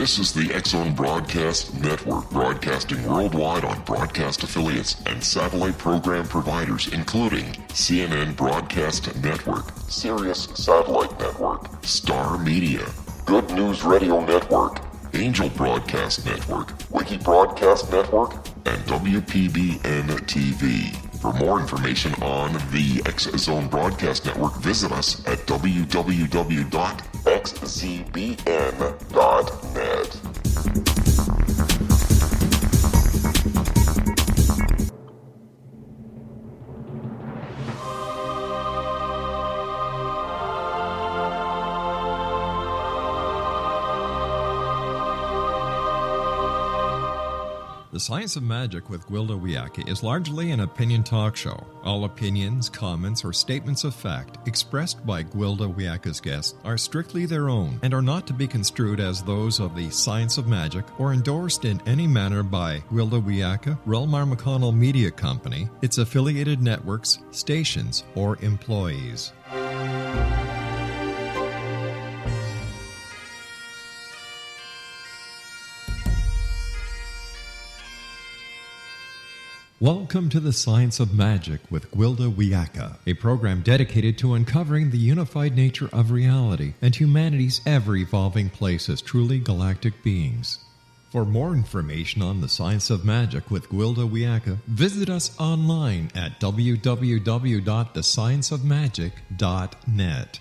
This is the X-Zone Broadcast Network, broadcasting worldwide on broadcast affiliates and satellite program providers, including CNN Broadcast Network, Sirius Satellite Network, Star Media, Good News Radio Network, Angel Broadcast Network, Wiki Broadcast Network, and WPBN TV. For more information on the X-Zone Broadcast Network, visit us at www.xzbn.net. The Science of Magic with Gwilda Wiyaka is largely an opinion talk show. All opinions, comments, or statements of fact expressed by Gwilda Wiyaka's guests are strictly their own and are not to be construed as those of the Science of Magic or endorsed in any manner by Gwilda Wiyaka, Relmar McConnell Media Company, its affiliated networks, stations, or employees. Welcome to the Science of Magic with Gwilda Wiyaka, a program dedicated to uncovering the unified nature of reality and humanity's ever-evolving place as truly galactic beings. For more information on the Science of Magic with Gwilda Wiyaka, visit us online at www.thescienceofmagic.net.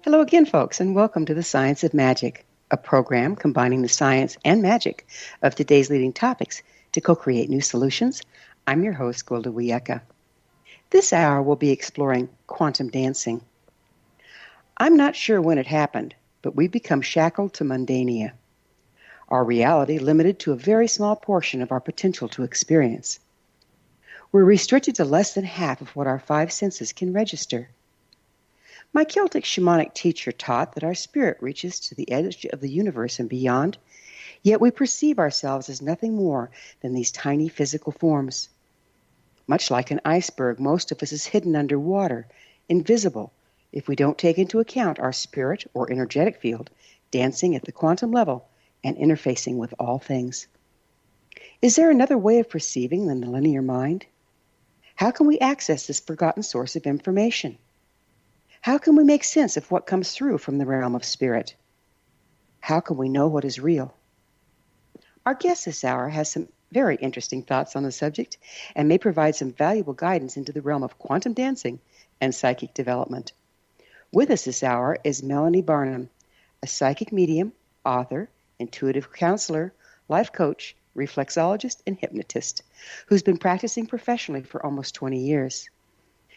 Hello again, folks, and welcome to the Science of Magic, a program combining the science and magic of today's leading topics to co-create new solutions. I'm your host, Gwilda Wiyaka. This hour we'll be exploring quantum dancing. I'm not sure when it happened, but we've become shackled to mundania. Our reality limited to a very small portion of our potential to experience. We're restricted to less than half of what our five senses can register. My Celtic shamanic teacher taught that our spirit reaches to the edge of the universe and beyond, yet we perceive ourselves as nothing more than these tiny physical forms. Much like an iceberg, most of us is hidden underwater, invisible, if we don't take into account our spirit or energetic field, dancing at the quantum level and interfacing with all things. Is there another way of perceiving than the linear mind? How can we access this forgotten source of information? How can we make sense of what comes through from the realm of spirit? How can we know what is real? Our guest this hour has some very interesting thoughts on the subject and may provide some valuable guidance into the realm of quantum dancing and psychic development. With us this hour is Melanie Barnum, a psychic medium, author, intuitive counselor, life coach, reflexologist, and hypnotist, who's been practicing professionally for almost 20 years.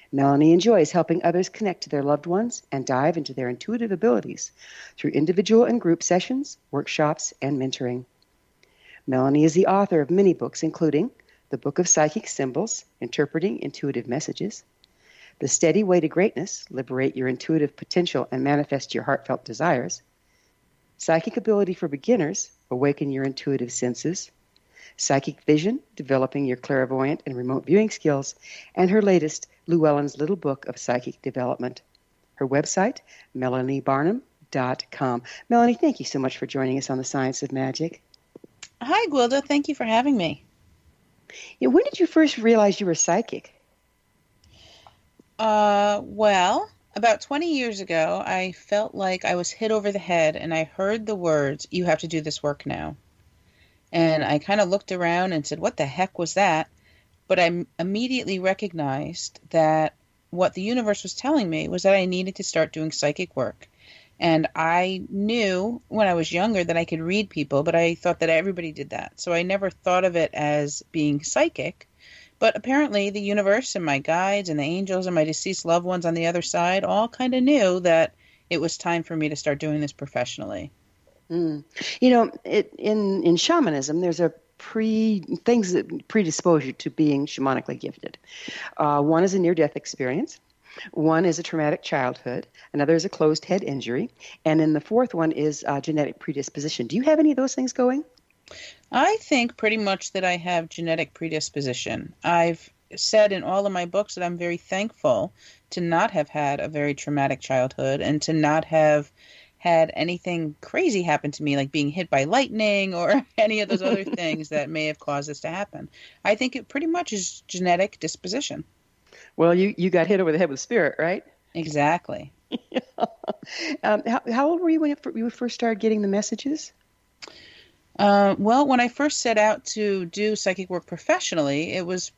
Melanie enjoys helping others connect to their loved ones and dive into their intuitive abilities through individual and group sessions, workshops, and mentoring. Melanie is the author of many books, including The Book of Psychic Symbols, Interpreting Intuitive Messages, The Steady Way to Greatness, Liberate Your Intuitive Potential and Manifest Your Heartfelt Desires, Psychic Ability for Beginners, Awaken Your Intuitive Senses, Psychic Vision, Developing Your Clairvoyant and Remote Viewing Skills, and her latest, Llewellyn's Little Book of Psychic Development. Her website, MelanieBarnum.com. Melanie, thank you so much for joining us on the Science of Magic. Hi, Gwilda. Thank you for having me. Yeah, when did you first realize you were psychic? Well, about 20 years ago, I felt like I was hit over the head, and I heard the words, "You have to do this work now." And I kind of looked around and said, what the heck was that? But I immediately recognized that what the universe was telling me was that I needed to start doing psychic work. And I knew when I was younger that I could read people, but I thought that everybody did that. So I never thought of it as being psychic. But apparently the universe and my guides and the angels and my deceased loved ones on the other side all kind of knew that it was time for me to start doing this professionally. You know, in shamanism, there's things that predispose you to being shamanically gifted. One is a near-death experience. One is a traumatic childhood. Another is a closed head injury. And then the fourth one is genetic predisposition. Do you have any of those things going? I think pretty much that I have genetic predisposition. I've said in all of my books that I'm very thankful to not have had a very traumatic childhood and to not have had anything crazy happen to me, like being hit by lightning or any of those other things that may have caused this to happen. I think it pretty much is genetic disposition. Well, you got hit over the head with spirit, right? Exactly. How old were you when you first started getting the messages? Well, when I first set out to do psychic work professionally, it was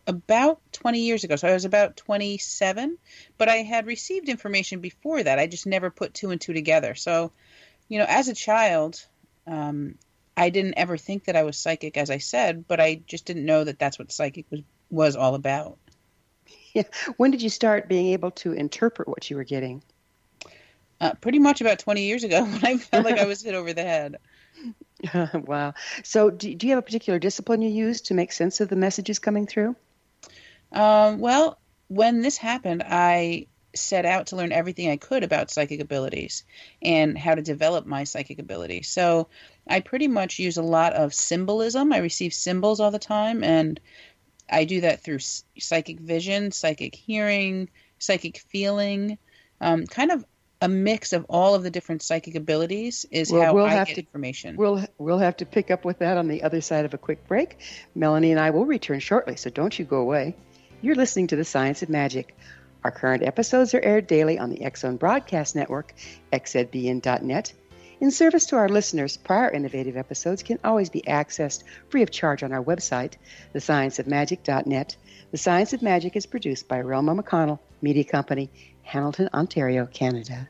about 20 years ago. So I was about 27, but I had received information before that. I just never put two and two together. So, as a child, I didn't ever think that I was psychic, as I said, but I just didn't know that that's what psychic was all about. Yeah. When did you start being able to interpret what you were getting? Pretty much about 20 years ago when I felt like I was hit over the head. Wow. So do you have a particular discipline you use to make sense of the messages coming through? Well, when this happened, I set out to learn everything I could about psychic abilities and how to develop my psychic ability. So I pretty much use a lot of symbolism. I receive symbols all the time, and I do that through psychic vision, psychic hearing, psychic feeling, kind of a mix of all of the different psychic abilities is how I get information. We'll have to pick up with that on the other side of a quick break. Melanie and I will return shortly, so don't you go away. You're listening to The Science of Magic. Our current episodes are aired daily on the X Zone Broadcast Network, xzbn.net. In service to our listeners, prior innovative episodes can always be accessed free of charge on our website, thescienceofmagic.net. The Science of Magic is produced by Relma McConnell Media Company, Hamilton, Ontario, Canada.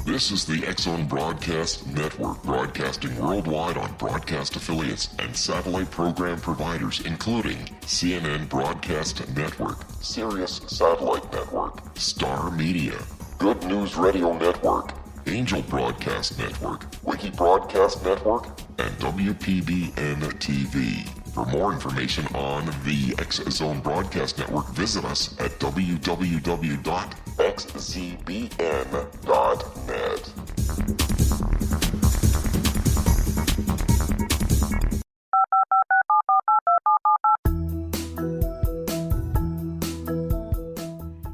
This is the X Zone Broadcast Network, broadcasting worldwide on broadcast affiliates and satellite program providers, including CNN Broadcast Network, Sirius Satellite Network, Star Media, Good News Radio Network, Angel Broadcast Network, Wiki Broadcast Network, and WPBN TV. For more information on the X Zone Broadcast Network, visit us at www.xzbn.net.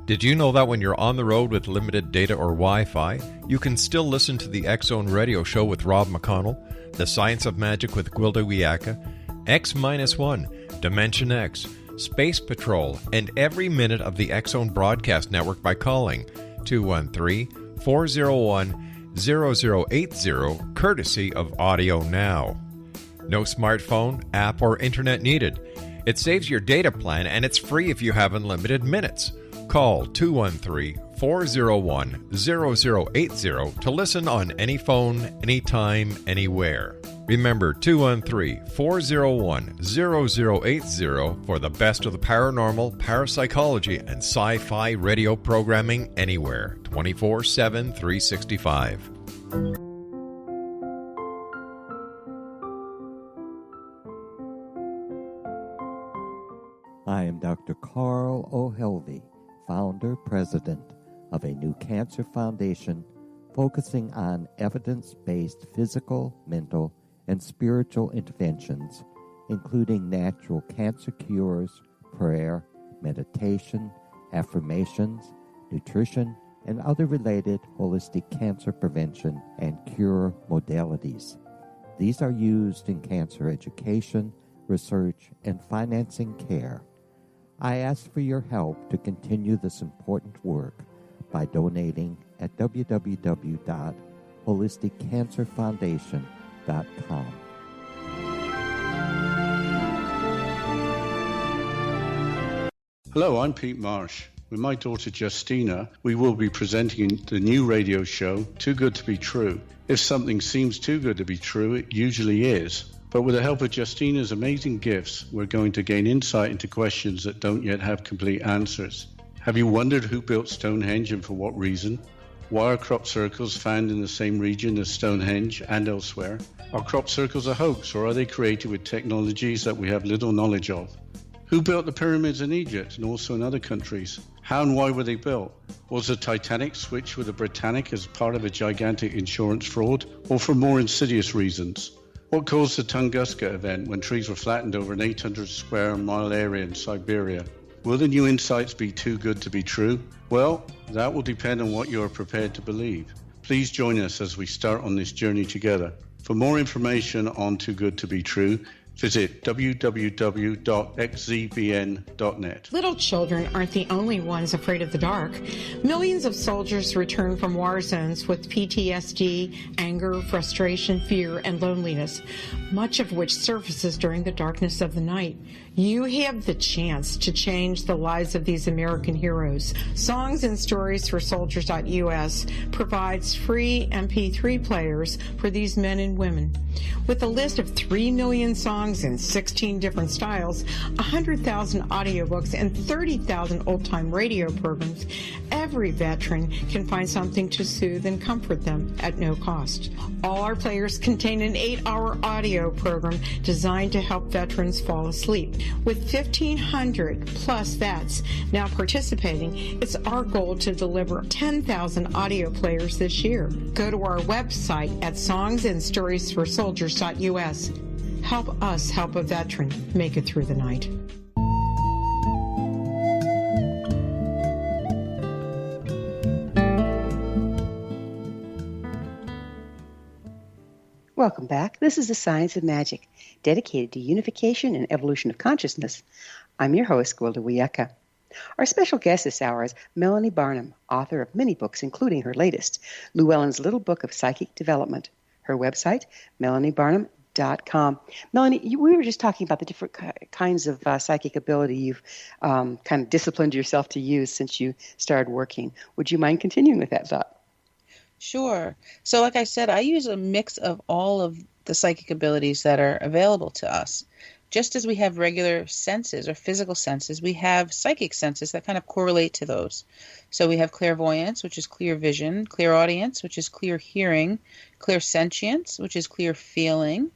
Did you know that when you're on the road with limited data or Wi-Fi, you can still listen to the X Zone Radio Show with Rob McConnell, The Science of Magic with Gwilda Wiyaka, X-1, Dimension X, Space Patrol, and every minute of the X Zone Broadcast Network by calling 213-401-0080, courtesy of Audio Now. No smartphone, app, or internet needed. It saves your data plan, and it's free if you have unlimited minutes. Call 213-401-0080 to listen on any phone, anytime, anywhere. Remember 213-401-0080 for the best of the paranormal, parapsychology, and sci-fi radio programming anywhere, 24/7, 365. I am Dr. Carl O'Helvey, founder, president of a new cancer foundation focusing on evidence-based physical, mental, and spiritual interventions, including natural cancer cures, prayer, meditation, affirmations, nutrition, and other related holistic cancer prevention and cure modalities. These are used in cancer education, research, and financing care. I ask for your help to continue this important work by donating at www.holisticcancerfoundation.com. Hello, I'm Pete Marsh. With my daughter Justina, we will be presenting the new radio show, Too Good to Be True. If something seems too good to be true, it usually is. But with the help of Justina's amazing gifts, we're going to gain insight into questions that don't yet have complete answers. Have you wondered who built Stonehenge and for what reason? Why are crop circles found in the same region as Stonehenge and elsewhere? Are crop circles a hoax, or are they created with technologies that we have little knowledge of? Who built the pyramids in Egypt and also in other countries? How and why were they built? Was the Titanic switched with the Britannic as part of a gigantic insurance fraud, or for more insidious reasons? What caused the Tunguska event when trees were flattened over an 800 square mile area in Siberia? Will the new insights be too good to be true? Well, that will depend on what you are prepared to believe. Please join us as we start on this journey together. For more information on Too Good to Be True, visit www.xzbn.net. Little children aren't the only ones afraid of the dark. Millions of soldiers return from war zones with PTSD, anger, frustration, fear, and loneliness, much of which surfaces during the darkness of the night. You have the chance to change the lives of these American heroes. Songs and Stories for Soldiers.us provides free MP3 players for these men and women. With a list of 3 million songs in 16 different styles, 100,000 audiobooks, and 30,000 old-time radio programs, every veteran can find something to soothe and comfort them at no cost. All our players contain an 8-hour audio program designed to help veterans fall asleep. With 1,500 plus vets now participating, it's our goal to deliver 10,000 audio players this year. Go to our website at songsandstoriesforsoldiers.us. Help us help a veteran make it through the night. Welcome back. This is the Science of Magic, dedicated to unification and evolution of consciousness. I'm your host, Gwilda Wiyaka. Our special guest this hour is Melanie Barnum, author of many books, including her latest, Llewellyn's Little Book of Psychic Development. Her website, melaniebarnum.com. Melanie, we were just talking about the different kinds of psychic ability you've kind of disciplined yourself to use since you started working. Would you mind continuing with that thought? Sure. So like I said, I use a mix of all of the psychic abilities that are available to us. Just as we have regular senses or physical senses, we have psychic senses that kind of correlate to those. So we have clairvoyance, which is clear vision, clairaudience, which is clear hearing, clairsentience, which is clear feeling,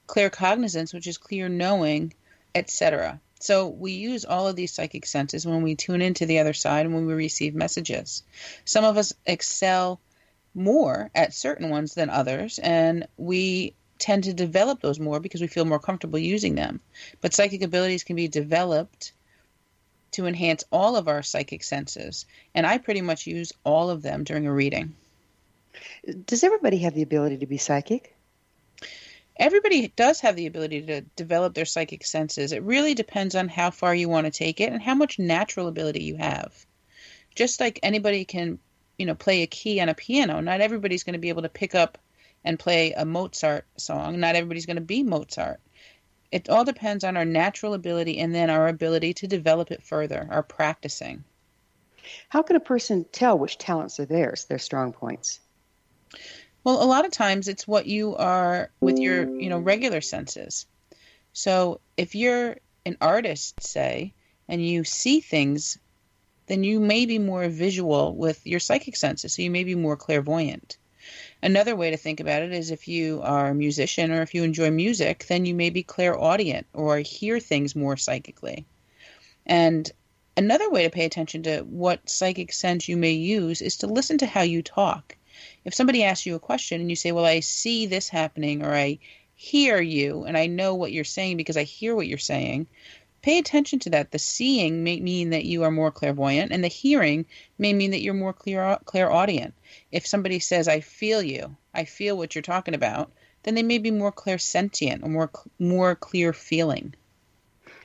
claircognizance, which is clear knowing, etc. So we use all of these psychic senses when we tune into the other side and when we receive messages. Some of us excel more at certain ones than others, and we tend to develop those more because we feel more comfortable using them. But psychic abilities can be developed to enhance all of our psychic senses, and I pretty much use all of them during a reading. Does everybody have the ability to be psychic? Everybody does have the ability to develop their psychic senses. It really depends on how far you want to take it and how much natural ability you have. Just like anybody can, play a key on a piano, not everybody's going to be able to pick up and play a Mozart song. Not everybody's going to be Mozart. It all depends on our natural ability and then our ability to develop it further, our practicing. How can a person tell which talents are theirs, their strong points? Well, a lot of times it's what you are with your, regular senses. So if you're an artist, say, and you see things, then you may be more visual with your psychic senses. So you may be more clairvoyant. Another way to think about it is if you are a musician or if you enjoy music, then you may be clairaudient or hear things more psychically. And another way to pay attention to what psychic sense you may use is to listen to how you talk. If somebody asks you a question and you say, well, I see this happening, or I hear you and I know what you're saying because I hear what you're saying, pay attention to that. The seeing may mean that you are more clairvoyant, and the hearing may mean that you're more clairaudient. If somebody says, I feel you, I feel what you're talking about, then they may be more clairsentient or more clear feeling.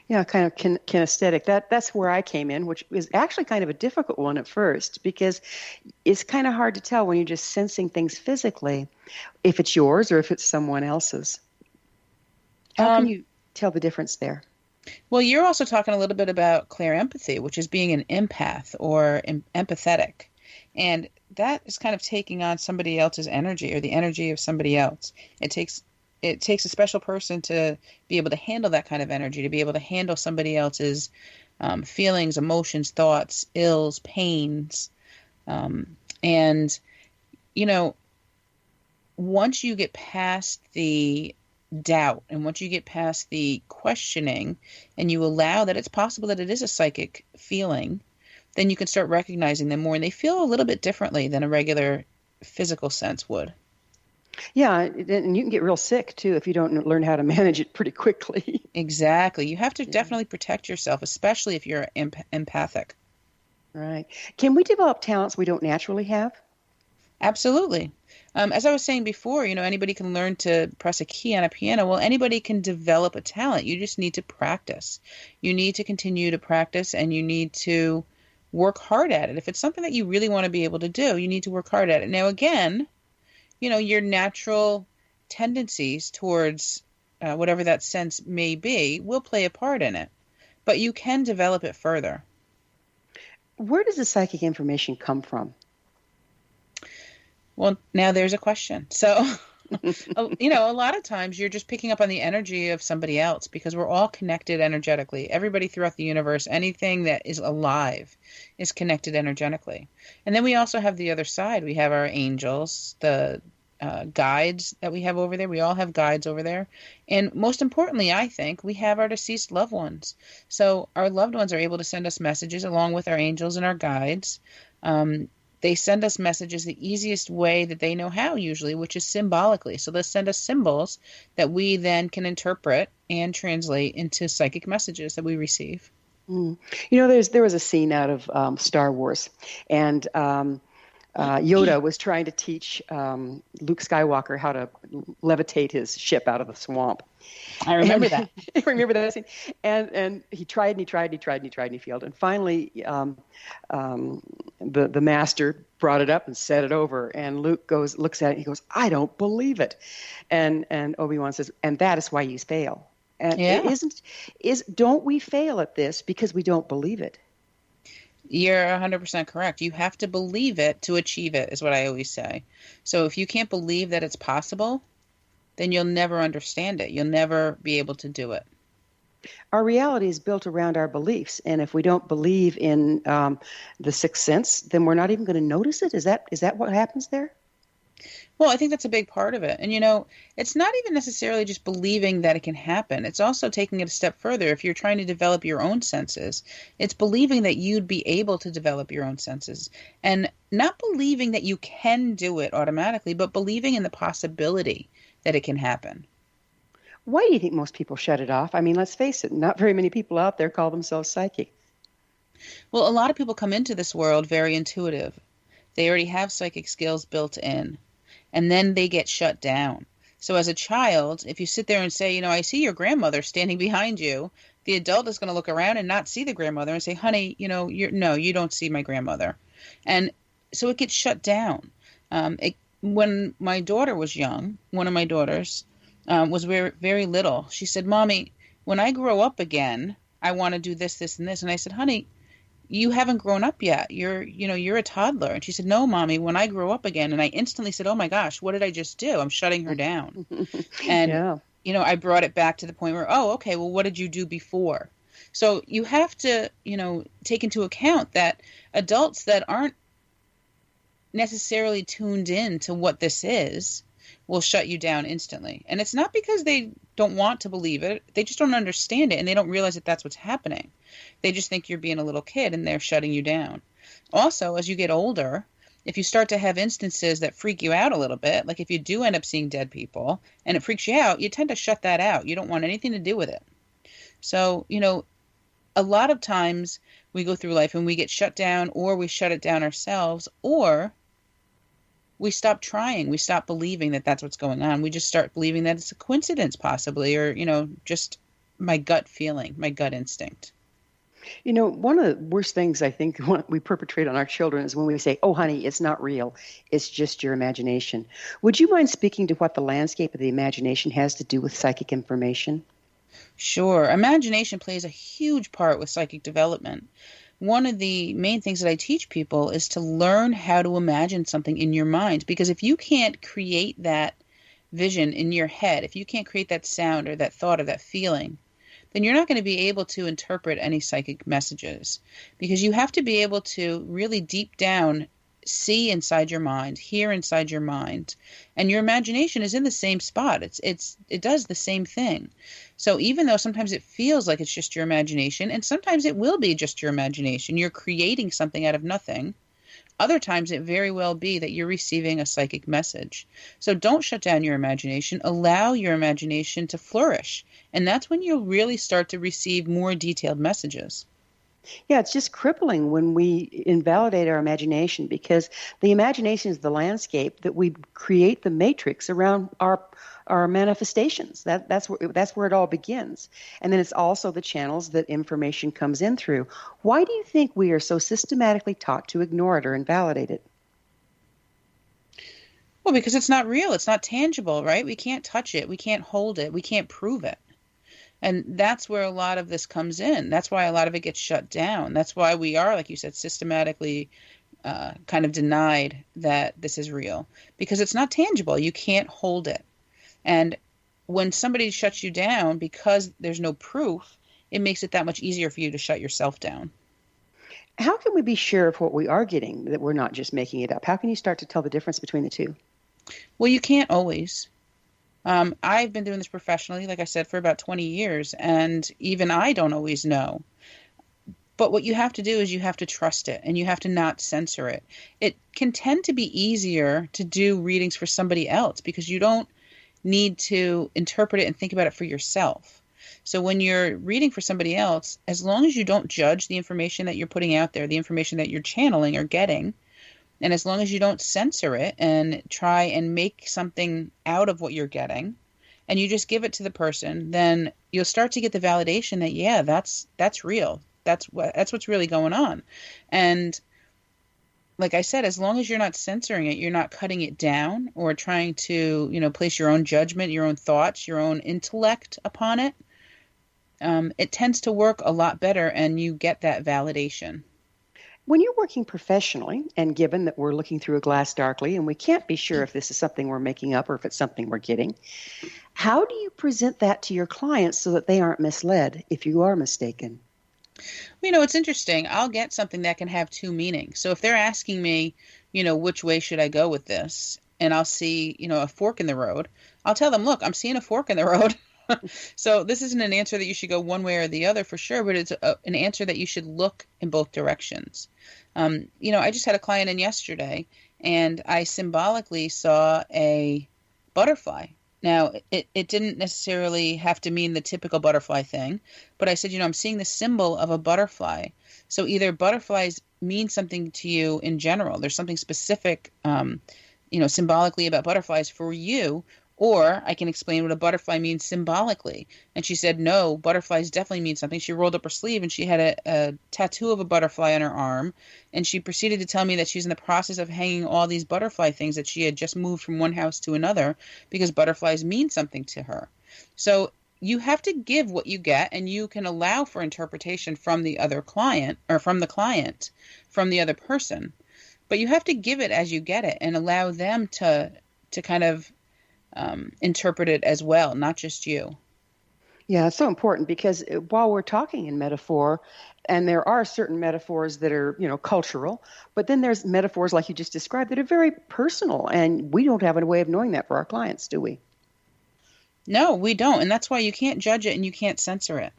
Yeah, kind of kinesthetic. That's where I came in, which is actually kind of a difficult one at first because it's kind of hard to tell when you're just sensing things physically if it's yours or if it's someone else's. How can you tell the difference there? Well, you're also talking a little bit about clairempathy, which is being an empath or empathetic. And that is kind of taking on somebody else's energy or the energy of somebody else. It takes a special person to be able to handle that kind of energy, to be able to handle somebody else's feelings, emotions, thoughts, ills, pains. And, you know, once you get past the doubt and once you get past the questioning and you allow that it's possible that it is a psychic feeling, then you can start recognizing them more, and they feel a little bit differently than a regular physical sense would. Yeah, and you can get real sick, too, if you don't learn how to manage it pretty quickly. Exactly. You have to definitely protect yourself, especially if you're empathic. Right. Can we develop talents we don't naturally have? Absolutely. As I was saying before, you know, anybody can learn to press a key on a piano. Well, anybody can develop a talent. You just need to practice. You need to continue to practice, and you need to work hard at it. If it's something that you really want to be able to do, you need to work hard at it. Now, again, you know, your natural tendencies towards whatever that sense may be will play a part in it, but you can develop it further. Where does the psychic information come from? Well, now there's a question. So, you know, a lot of times you're just picking up on the energy of somebody else, because we're all connected energetically. Everybody throughout the universe, anything that is alive is connected energetically. And then we also have the other side. We have our angels, the guides that we have over there. We all have guides over there. And most importantly, I think, we have our deceased loved ones. So our loved ones are able to send us messages along with our angels and our guides. They send us messages the easiest way that they know how, usually, which is symbolically. So they'll send us symbols that we then can interpret and translate into psychic messages that we receive. You know, there was a scene out of Star Wars, and Yoda was trying to teach Luke Skywalker how to levitate his ship out of the swamp. I remember that. I remember that scene. And he tried and he tried and he tried and he tried and he failed. And finally, the master brought it up and set it over. And Luke looks at it and he goes, "I don't believe it." And Obi-Wan says, "And that is why you fail." And don't we fail at this because we don't believe it? You're 100% correct. You have to believe it to achieve it, is what I always say. So if you can't believe that it's possible, then you'll never understand it. You'll never be able to do it. Our reality is built around our beliefs, and if we don't believe in the sixth sense, then we're not even going to notice it. Is that what happens there? Well, I think that's a big part of it. And, you know, it's not even necessarily just believing that it can happen. It's also taking it a step further. If you're trying to develop your own senses, it's believing that you'd be able to develop your own senses, and not believing that you can do it automatically, but believing in the possibility that it can happen. Why do you think most people shut it off? I mean, let's face it, not very many people out there call themselves psychic. Well, a lot of people come into this world very intuitive. They already have psychic skills built in, and then they get shut down. So as a child, if you sit there and say, you know, "I see your grandmother standing behind you," the adult is going to look around and not see the grandmother and say, "Honey, you know, you don't see my grandmother." And so it gets shut down. When my daughter was young, one of my daughters was very, very little. She said, "Mommy, when I grow up again, I want to do this, this, and this." And I said, "Honey, you haven't grown up yet. You're a toddler." And she said, "No, Mommy, when I grow up again." And I instantly said, "Oh my gosh, what did I just do? I'm shutting her down." And, you know, I brought it back to the point where, oh, okay, well, what did you do before? So you have to, you know, take into account that adults that aren't necessarily tuned in to what this is will shut you down instantly. And it's not because they don't want to believe it. They just don't understand it, and they don't realize that that's what's happening. They just think you're being a little kid, and they're shutting you down. Also, as you get older, if you start to have instances that freak you out a little bit, like if you do end up seeing dead people and it freaks you out, you tend to shut that out. You don't want anything to do with it. So, you know, a lot of times we go through life and we get shut down, or we shut it down ourselves, or we stop trying. We stop believing that that's what's going on. We just start believing that it's a coincidence possibly, or, you know, just my gut feeling, my gut instinct. You know, one of the worst things I think we perpetrate on our children is when we say, "Oh, honey, it's not real. It's just your imagination." Would you mind speaking to what the landscape of the imagination has to do with psychic information? Sure. Imagination plays a huge part with psychic development. One of the main things that I teach people is to learn how to imagine something in your mind, because if you can't create that vision in your head, if you can't create that sound or that thought or that feeling, then you're not going to be able to interpret any psychic messages, because you have to be able to really deep down see inside your mind, hear inside your mind, and your imagination is in the same spot. It does the same thing. So even though sometimes it feels like it's just your imagination, and sometimes it will be just your imagination, you're creating something out of nothing. Other times it very well be that you're receiving a psychic message. So don't shut down your imagination. Allow your imagination to flourish. And that's when you'll really start to receive more detailed messages. Yeah, it's just crippling when we invalidate our imagination, because the imagination is the landscape that we create the matrix around our manifestations. That's where it all begins. And then it's also the channels that information comes in through. Why do you think we are so systematically taught to ignore it or invalidate it? Well, because it's not real. It's not tangible, right? We can't touch it. We can't hold it. We can't prove it. And that's where a lot of this comes in. That's why a lot of it gets shut down. That's why we are, like you said, systematically kind of denied that this is real, because it's not tangible. You can't hold it. And when somebody shuts you down because there's no proof, it makes it that much easier for you to shut yourself down. How can we be sure of what we are getting, that we're not just making it up? How can you start to tell the difference between the two? Well, you can't always. I've been doing this professionally, like I said, for about 20 years, and even I don't always know. But what you have to do is you have to trust it, and you have to not censor it. It can tend to be easier to do readings for somebody else because you don't need to interpret it and think about it for yourself. So when you're reading for somebody else, as long as you don't judge the information that you're putting out there, the information that you're channeling or getting, and as long as you don't censor it and try and make something out of what you're getting, and you just give it to the person, then you'll start to get the validation that, yeah, that's real. That's what's really going on. And like I said, as long as you're not censoring it, you're not cutting it down or trying to, place your own judgment, your own thoughts, your own intellect upon it, it tends to work a lot better, and you get that validation. When you're working professionally, and given that we're looking through a glass darkly and we can't be sure if this is something we're making up or if it's something we're getting, how do you present that to your clients so that they aren't misled if you are mistaken? It's interesting. I'll get something that can have two meanings. So if they're asking me, which way should I go with this? And I'll see, a fork in the road. I'll tell them, look, I'm seeing a fork in the road. So this isn't an answer that you should go one way or the other for sure, but it's an answer that you should look in both directions. I just had a client in yesterday, and I symbolically saw a butterfly. Now, it didn't necessarily have to mean the typical butterfly thing, but I said, I'm seeing the symbol of a butterfly. So either butterflies mean something to you in general. There's something specific, symbolically about butterflies for you, or I can explain what a butterfly means symbolically. And she said, no, butterflies definitely mean something. She rolled up her sleeve and she had a tattoo of a butterfly on her arm. And she proceeded to tell me that she's in the process of hanging all these butterfly things that she had just moved from one house to another because butterflies mean something to her. So you have to give what you get, and you can allow for interpretation from the other client, or from the client, from the other person. But you have to give it as you get it and allow them to kind of interpret it as well, not just you. Yeah, it's so important, because while we're talking in metaphor, and there are certain metaphors that are, cultural, but then there's metaphors like you just described that are very personal, and we don't have a way of knowing that for our clients, do we? No, we don't, and that's why you can't judge it and you can't censor it.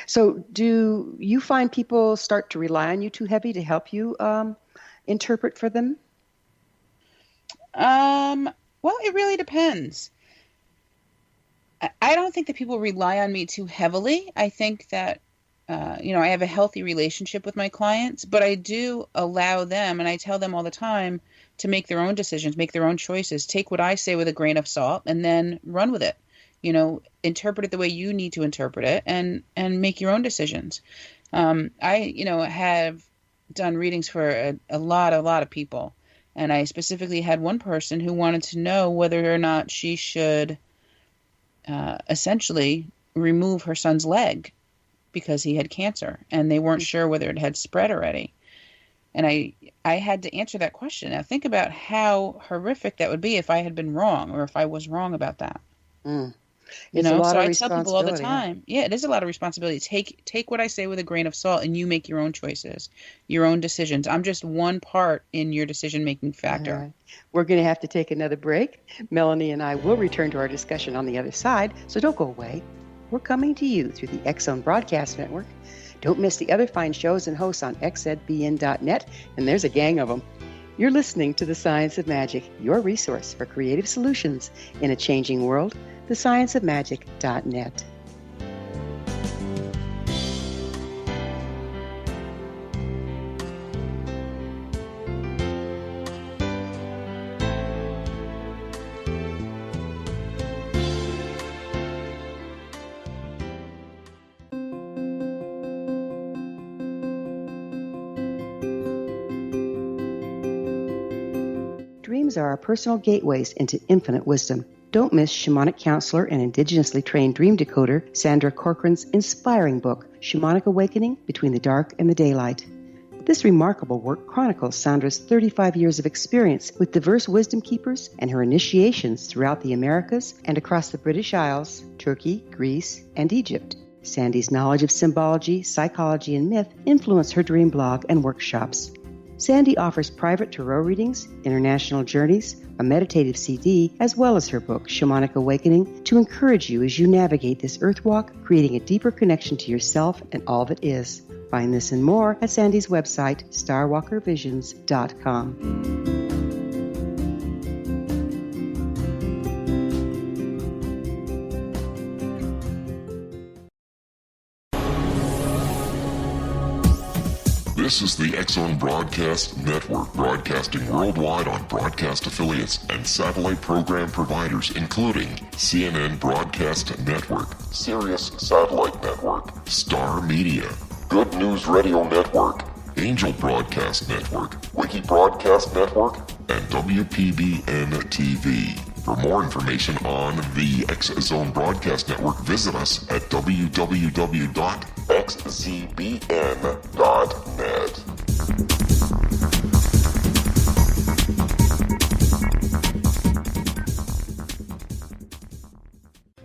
So do you find people start to rely on you too heavy to help you interpret for them? Well, it really depends. I don't think that people rely on me too heavily. I think that, I have a healthy relationship with my clients, but I do allow them, and I tell them all the time, to make their own decisions, make their own choices, take what I say with a grain of salt, and then run with it. Interpret it the way you need to interpret it, and make your own decisions. I have done readings for a lot of people. And I specifically had one person who wanted to know whether or not she should essentially remove her son's leg because he had cancer, and they weren't sure whether it had spread already. And I had to answer that question. Now think about how horrific that would be if I had been wrong, or if I was wrong about that. It's a lot So of I tell people all the responsibility, huh? time, yeah, it is a lot of responsibility. Take what I say with a grain of salt, and you make your own choices, your own decisions. I'm just one part in your decision-making All factor. right. We're going to have to take another break. Melanie and I will return to our discussion on the other side, so don't go away. We're coming to you through the X-Zone Broadcast Network. Don't miss the other fine shows and hosts on xzbn.net, and there's a gang of them. You're listening to The Science of Magic, your resource for creative solutions in a changing world, thescienceofmagic.net. Dreams are our personal gateways into infinite wisdom. Don't miss shamanic counselor and indigenously trained dream decoder Sandra Corcoran's inspiring book, Shamanic Awakening Between the Dark and the Daylight. This remarkable work chronicles Sandra's 35 years of experience with diverse wisdom keepers and her initiations throughout the Americas and across the British Isles, Turkey, Greece, and Egypt. Sandy's knowledge of symbology, psychology, and myth influence her dream blog and workshops. Sandy offers private tarot readings, international journeys, a meditative CD, as well as her book, Shamanic Awakening, to encourage you as you navigate this earth walk, creating a deeper connection to yourself and all that is. Find this and more at Sandy's website, starwalkervisions.com. This is the X-Zone Broadcast Network, broadcasting worldwide on broadcast affiliates and satellite program providers, including CNN Broadcast Network, Sirius Satellite Network, Star Media, Good News Radio Network, Angel Broadcast Network, Wiki Broadcast Network, and WPBN TV. For more information on the X-Zone Broadcast Network, visit us at www.xzbn.net.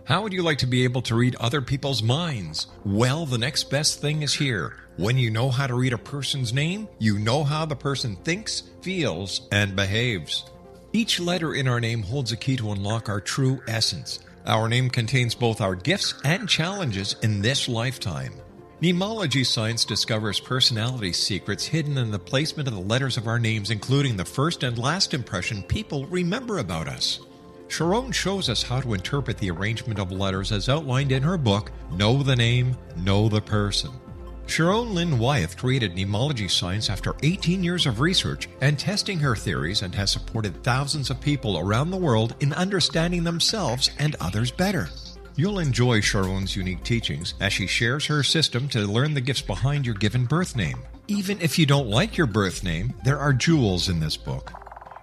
How would you like to be able to read other people's minds? Well, the next best thing is here. When you know how to read a person's name, you know how the person thinks, feels, and behaves. Each letter in our name holds a key to unlock our true essence. Our name contains both our gifts and challenges in this lifetime. Mnemology science discovers personality secrets hidden in the placement of the letters of our names, including the first and last impression people remember about us. Sharon shows us how to interpret the arrangement of letters as outlined in her book, Know the Name, Know the Person. Sharon Lynn Wyeth created mnemology science after 18 years of research and testing her theories, and has supported thousands of people around the world in understanding themselves and others better. You'll enjoy Sharon's unique teachings as she shares her system to learn the gifts behind your given birth name. Even if you don't like your birth name, there are jewels in this book.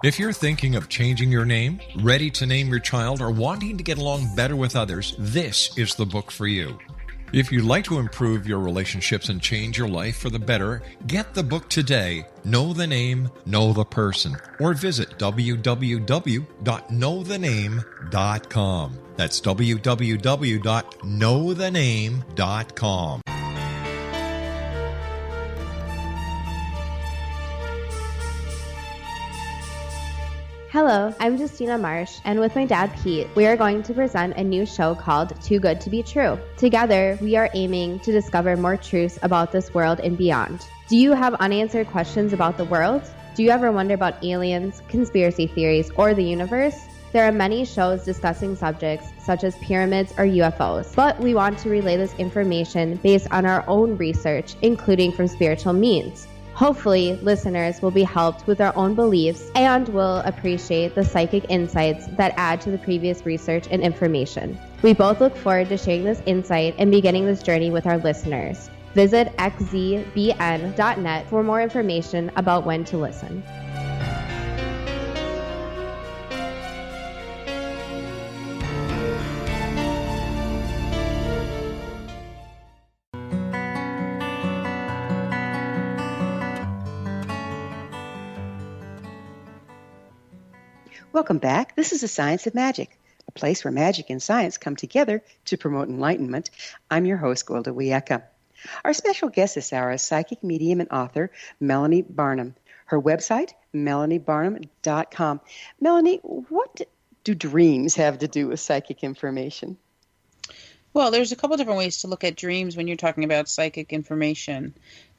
If you're thinking of changing your name, ready to name your child, or wanting to get along better with others, this is the book for you. If you'd like to improve your relationships and change your life for the better, get the book today, Know the Name, Know the Person, or visit www.knowthename.com. That's www.knowthename.com. Hello, I'm Justina Marsh, and with my dad Pete, we are going to present a new show called Too Good to Be True. Together, we are aiming to discover more truths about this world and beyond. Do you have unanswered questions about the world? Do you ever wonder about aliens, conspiracy theories, or the universe? There are many shows discussing subjects such as pyramids or UFOs, but we want to relay this information based on our own research, including from spiritual means. Hopefully, listeners will be helped with their own beliefs and will appreciate the psychic insights that add to the previous research and information. We both look forward to sharing this insight and beginning this journey with our listeners. Visit xzbn.net for more information about when to listen. Welcome back. This is The Science of Magic, a place where magic and science come together to promote enlightenment. I'm your host, Gwilda Wiyaka. Our special guest this hour is psychic medium and author Melanie Barnum. Her website, melaniebarnum.com. Melanie, what do dreams have to do with psychic information? Well, there's a couple different ways to look at dreams when you're talking about psychic information.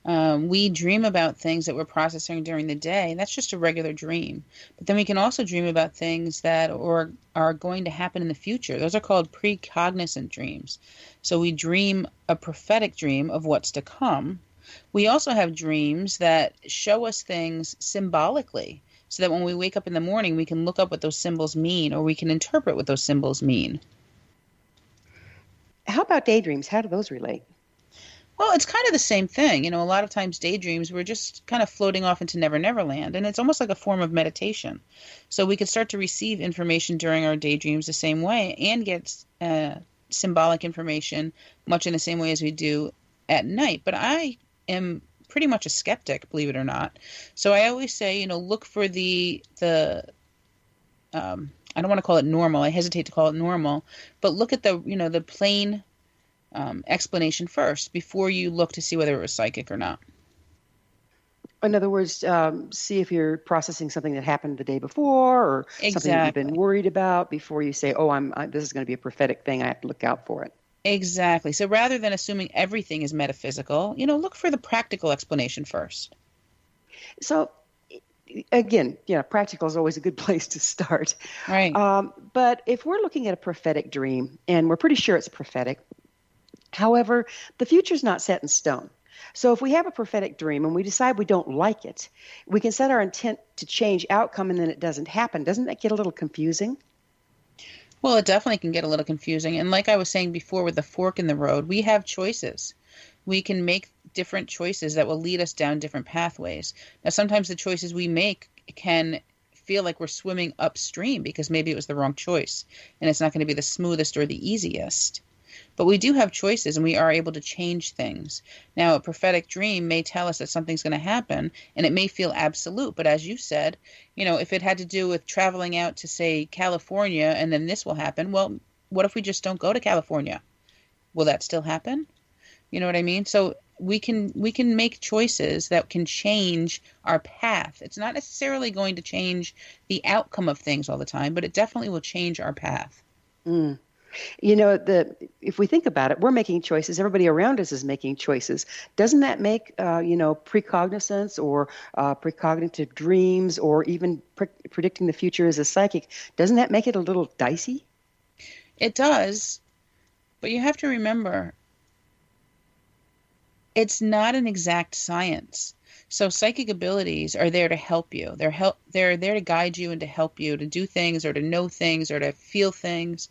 We dream about things that we're processing during the day, and that's just a regular dream. But then we can also dream about things that are going to happen in the future. Those are called precognizant dreams. So we dream a prophetic dream of what's to come. We also have dreams that show us things symbolically, so that when we wake up in the morning, we can look up what those symbols mean, or we can interpret what those symbols mean. How about daydreams? How do those relate? Well, it's kind of the same thing. A lot of times daydreams, we're just kind of floating off into Never Never Land, and it's almost like a form of meditation. So we could start to receive information during our daydreams the same way and get symbolic information much in the same way as we do at night. But I am pretty much a skeptic, believe it or not. So I always say, look for the I don't want to call it normal. I hesitate to call it normal, but look at the plain explanation first before you look to see whether it was psychic or not. In other words, see if you're processing something that happened the day before, or something that you've been worried about before you say, "Oh, this is going to be a prophetic thing. I have to look out for it." Exactly. So rather than assuming everything is metaphysical, look for the practical explanation first. So, again, practical is always a good place to start. Right. But if we're looking at a prophetic dream, and we're pretty sure it's prophetic, however, the future's not set in stone. So if we have a prophetic dream and we decide we don't like it, we can set our intent to change outcome, and then it doesn't happen. Doesn't that get a little confusing? Well, it definitely can get a little confusing. And like I was saying before with the fork in the road, we have choices. We can make different choices that will lead us down different pathways. Now, sometimes the choices we make can feel like we're swimming upstream because maybe it was the wrong choice, and it's not going to be the smoothest or the easiest. But we do have choices, and we are able to change things. Now, a prophetic dream may tell us that something's going to happen, and it may feel absolute. But as you said, if it had to do with traveling out to, say, California, and then this will happen, well, what if we just don't go to California? Will that still happen? You know what I mean? So we can make choices that can change our path. It's not necessarily going to change the outcome of things all the time, but it definitely will change our path. Mm. If we think about it, we're making choices. Everybody around us is making choices. Doesn't that make, precognizance or precognitive dreams, or even predicting the future as a psychic, doesn't that make it a little dicey? It does, but you have to remember, it's not an exact science. So psychic abilities are there to help you. They're there to guide you and to help you to do things or to know things or to feel things.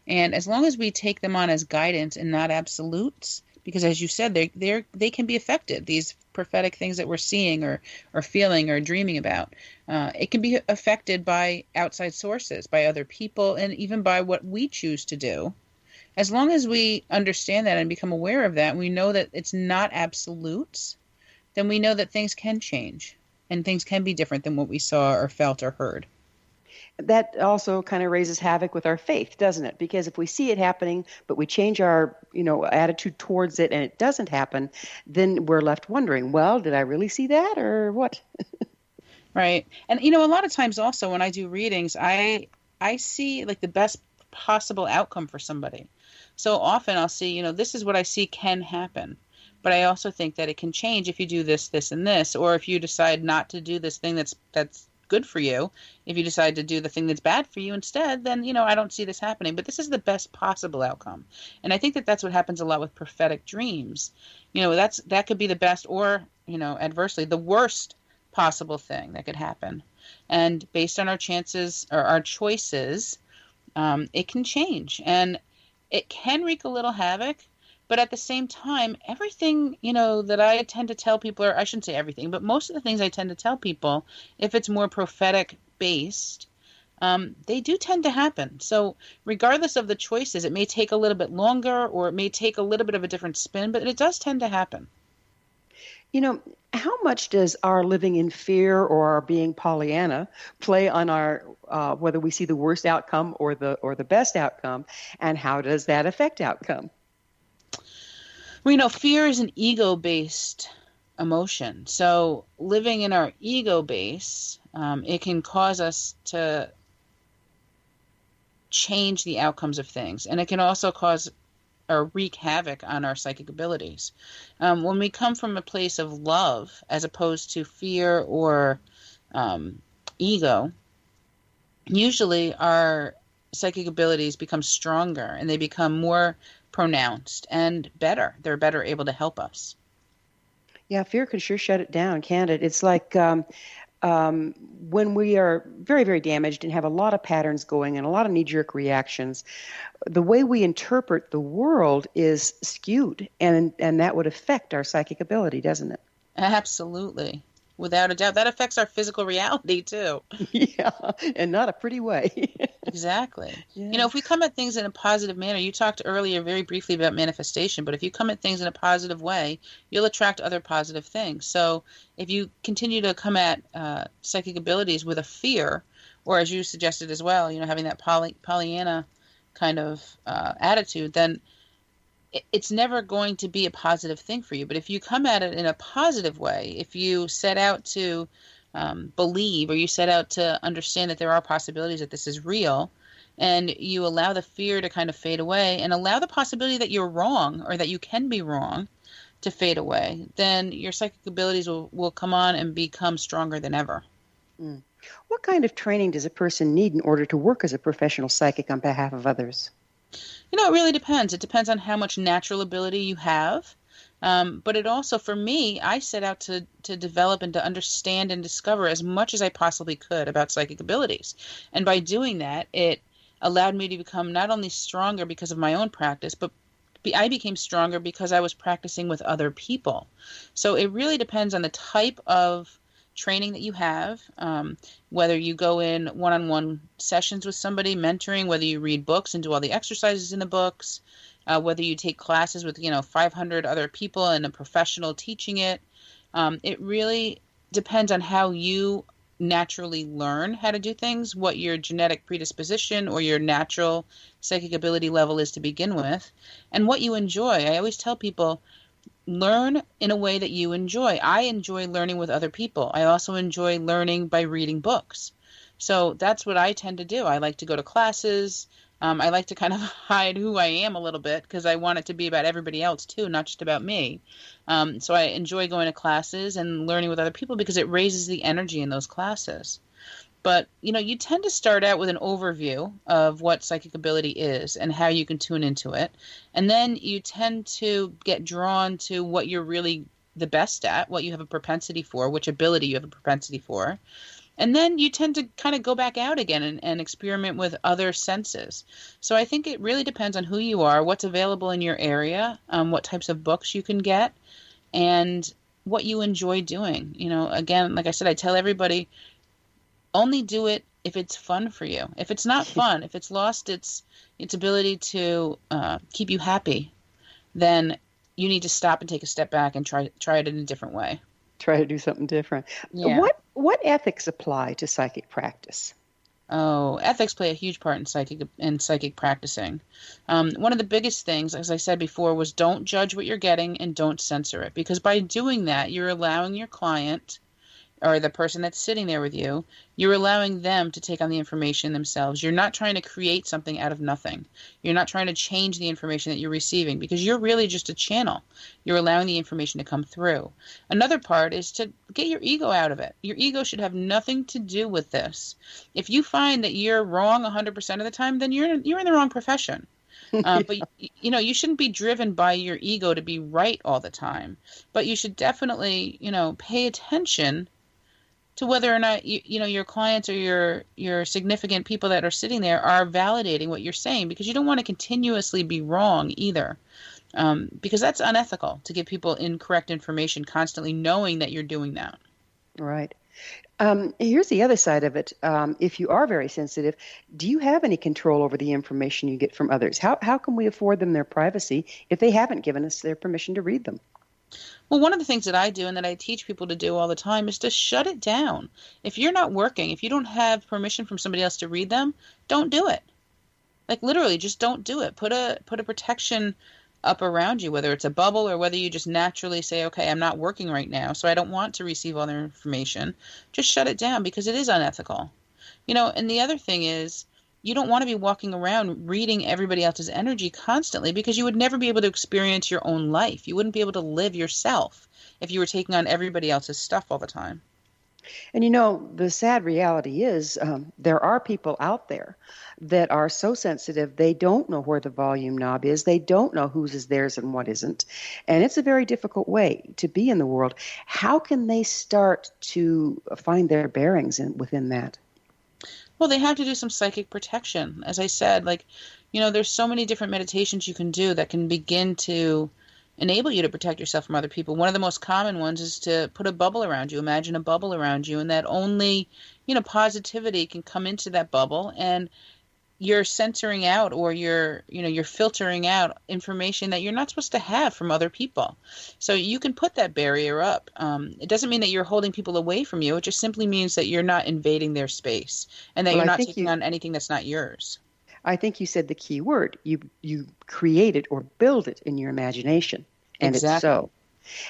And as long as we take them on as guidance and not absolutes, because as you said, they can be affected. These prophetic things that we're seeing or feeling or dreaming about, it can be affected by outside sources, by other people, and even by what we choose to do. As long as we understand that and become aware of that, we know that it's not absolutes, then we know that things can change and things can be different than what we saw or felt or heard. That also kind of raises havoc with our faith, doesn't it? Because if we see it happening, but we change our, attitude towards it and it doesn't happen, then we're left wondering, well, did I really see that or what? Right. And, a lot of times also when I do readings, I see like the best possible outcome for somebody. So often I'll see, this is what I see can happen. But I also think that it can change if you do this, this, and this, or if you decide not to do this thing that's good for you. If you decide to do the thing that's bad for you instead, then, I don't see this happening. But this is the best possible outcome. And I think that that's what happens a lot with prophetic dreams. That could be the best or, adversely, the worst possible thing that could happen. And based on our chances or our choices, it can change. And it can wreak a little havoc. But at the same time, everything, that I tend to tell people, or I shouldn't say everything, but most of the things I tend to tell people, if it's more prophetic based, they do tend to happen. So regardless of the choices, it may take a little bit longer or it may take a little bit of a different spin, but it does tend to happen. How much does our living in fear or our being Pollyanna play on our whether we see the worst outcome or the best outcome, and how does that affect outcome? Well, fear is an ego-based emotion. So living in our ego base, it can cause us to change the outcomes of things, and it can also cause or wreak havoc on our psychic abilities. When we come from a place of love as opposed to fear or ego, usually our psychic abilities become stronger and they become more pronounced and better. They're better able to help us. Yeah, fear can sure shut it down, can't it? It's like when we are very, very damaged and have a lot of patterns going and a lot of knee-jerk reactions, the way we interpret the world is skewed, and that would affect our psychic ability, doesn't it? Absolutely. Without a doubt. That affects our physical reality, too. Yeah, and not a pretty way. Exactly. Yeah. If we come at things in a positive manner, you talked earlier very briefly about manifestation, but if you come at things in a positive way, you'll attract other positive things. So if you continue to come at psychic abilities with a fear, or as you suggested as well, having that Pollyanna kind of attitude, then it's never going to be a positive thing for you. But if you come at it in a positive way, if you set out to believe, or you set out to understand that there are possibilities, that this is real, and you allow the fear to kind of fade away and allow the possibility that you're wrong or that you can be wrong to fade away, then your psychic abilities will come on and become stronger than ever. Mm. What kind of training does a person need in order to work as a professional psychic on behalf of others? It really depends. It depends on how much natural ability you have. But it also, for me, I set out to develop and to understand and discover as much as I possibly could about psychic abilities. And by doing that, it allowed me to become not only stronger because of my own practice, but I became stronger because I was practicing with other people. So it really depends on the type of training that you have, whether you go in one-on-one sessions with somebody, mentoring, whether you read books and do all the exercises in the books, whether you take classes with 500 other people and a professional teaching it. It really depends on how you naturally learn how to do things, what your genetic predisposition or your natural psychic ability level is to begin with, and what you enjoy. I always tell people, learn in a way that you enjoy. I enjoy learning with other people. I also enjoy learning by reading books. So that's what I tend to do. I like to go to classes. I like to kind of hide who I am a little bit because I want it to be about everybody else too, not just about me. So I enjoy going to classes and learning with other people because it raises the energy in those classes. But, you tend to start out with an overview of what psychic ability is and how you can tune into it. And then you tend to get drawn to what you're really the best at, what you have a propensity for, which ability you have a propensity for. And then you tend to kind of go back out again and experiment with other senses. So I think it really depends on who you are, what's available in your area, what types of books you can get, and what you enjoy doing. Again, like I said, I tell everybody, only do it if it's fun for you. If it's not fun, if it's lost its ability to keep you happy, then you need to stop and take a step back and try it in a different way. Try to do something different. Yeah. What ethics apply to psychic practice? Oh, ethics play a huge part in psychic practicing. One of the biggest things, as I said before, was don't judge what you're getting and don't censor it. Because by doing that, you're allowing your client or the person that's sitting there with you, you're allowing them to take on the information themselves. You're not trying to create something out of nothing. You're not trying to change the information that you're receiving because you're really just a channel. You're allowing the information to come through. Another part is to get your ego out of it. Your ego should have nothing to do with this. If you find that you're wrong 100% of the time, then you're in the wrong profession. But you shouldn't be driven by your ego to be right all the time. But you should definitely, pay attention to whether or not your clients or your significant people that are sitting there are validating what you're saying, because you don't want to continuously be wrong either, because that's unethical to give people incorrect information constantly, knowing that you're doing that. Right. Here's the other side of it. If you are very sensitive, do you have any control over the information you get from others? How can we afford them their privacy if they haven't given us their permission to read them? Well, one of the things that I do and that I teach people to do all the time is to shut it down. If you're not working, if you don't have permission from somebody else to read them, don't do it. Like literally, just don't do it. Put a protection up around you, whether it's a bubble or whether you just naturally say, okay, I'm not working right now, so I don't want to receive all their information. Just shut it down because it is unethical. And the other thing is, you don't want to be walking around reading everybody else's energy constantly because you would never be able to experience your own life. You wouldn't be able to live yourself if you were taking on everybody else's stuff all the time. And the sad reality is there are people out there that are so sensitive, they don't know where the volume knob is. They don't know whose is theirs and what isn't. And it's a very difficult way to be in the world. How can they start to find their bearings within that? Well, they have to do some psychic protection. As I said, there's so many different meditations you can do that can begin to enable you to protect yourself from other people. One of the most common ones is to put a bubble around you. Imagine a bubble around you, and that only, positivity can come into that bubble, and you're censoring out or you're filtering out information that you're not supposed to have from other people. So you can put that barrier up. It doesn't mean that you're holding people away from you. It just simply means that you're not invading their space and that you're not taking on anything that's not yours. I think you said the key word. You create it or build it in your imagination. And Exactly. It's so.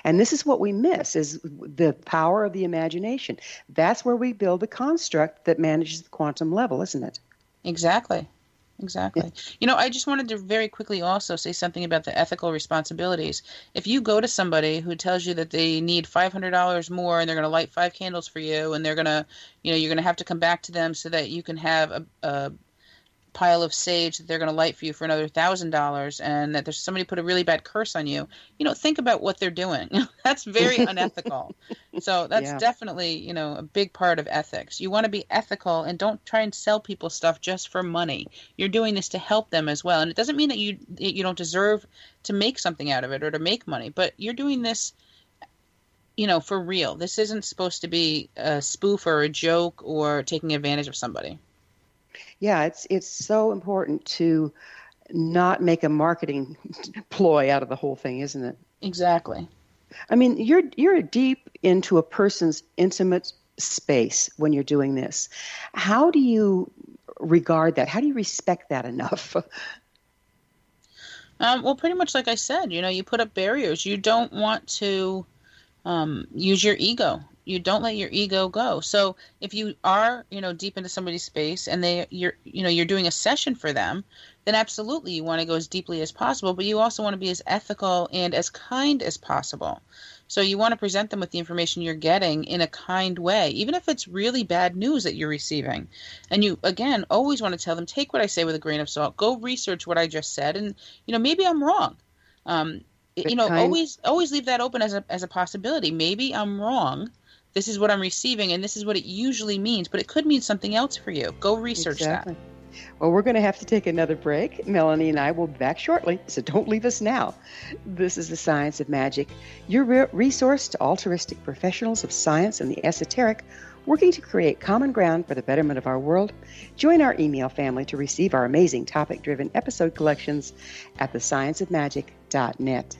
And this is what we miss, is the power of the imagination. That's where we build the construct that manages the quantum level, isn't it? Exactly. I just wanted to very quickly also say something about the ethical responsibilities. If you go to somebody who tells you that they need $500 more and they're going to light 5 candles for you and they're going to, you're going to have to come back to them so that you can have a pile of sage that they're going to light for you for another $1,000 and that there's somebody put a really bad curse on you, think about what they're doing. That's very unethical. So that's definitely, a big part of ethics. You want to be ethical and don't try and sell people stuff just for money. You're doing this to help them as well. And it doesn't mean that you don't deserve to make something out of it or to make money, but you're doing this, for real. This isn't supposed to be a spoof or a joke or taking advantage of somebody. Yeah, it's so important to not make a marketing ploy out of the whole thing, isn't it? Exactly. I mean, you're deep into a person's intimate space when you're doing this. How do you regard that? How do you respect that enough? Well, pretty much like I said, you put up barriers. You don't want to use your ego. You don't let your ego go. So if you are, deep into somebody's space and you're doing a session for them, then absolutely you want to go as deeply as possible, but you also want to be as ethical and as kind as possible. So you want to present them with the information you're getting in a kind way, even if it's really bad news that you're receiving. And you, again, always want to tell them, take what I say with a grain of salt, go research what I just said, and, maybe I'm wrong. Always leave that open as a possibility. Maybe I'm wrong. This is what I'm receiving, and this is what it usually means, but it could mean something else for you. Go research that. Well, we're going to have to take another break. Melanie and I will be back shortly, so don't leave us now. This is The Science of Magic, your resource to altruistic professionals of science and the esoteric, working to create common ground for the betterment of our world. Join our email family to receive our amazing topic-driven episode collections at thescienceofmagic.net.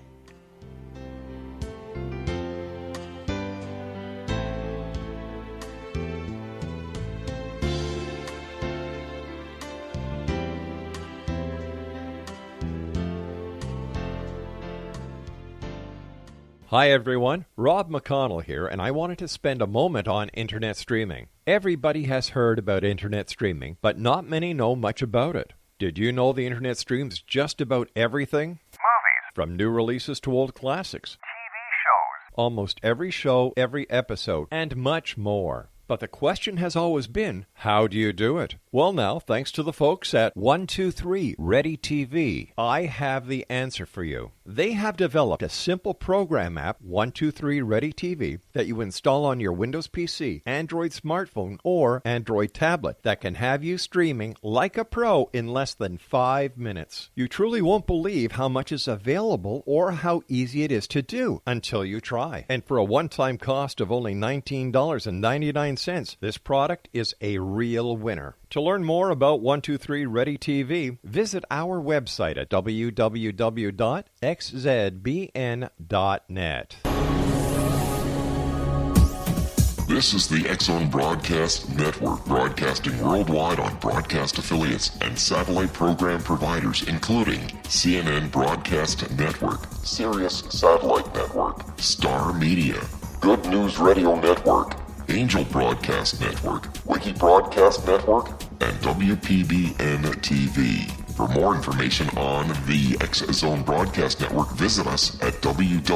Hi everyone, Rob McConnell here, and I wanted to spend a moment on internet streaming. Everybody has heard about internet streaming, but not many know much about it. Did you know the internet streams just about everything? Movies. From new releases to old classics. TV shows. Almost every show, every episode, and much more. But the question has always been, how do you do it? Well now, thanks to the folks at 123 Ready TV, I have the answer for you. They have developed a simple program app, 123 Ready TV, that you install on your Windows PC, Android smartphone, or Android tablet that can have you streaming like a pro in less than 5 minutes. You truly won't believe how much is available or how easy it is to do until you try. And for a one-time cost of only $19.99, this product is a real winner. To learn more about 123 Ready TV, visit our website at www.xzbn.net. This is the X-Zone Broadcast Network, broadcasting worldwide on broadcast affiliates and satellite program providers, including CNN Broadcast Network, Sirius Satellite Network, Star Media, Good News Radio Network, Angel Broadcast Network, Wiki Broadcast Network, and WPBN TV. For more information on the X-Zone Broadcast Network, visit us at www.xzbn.net.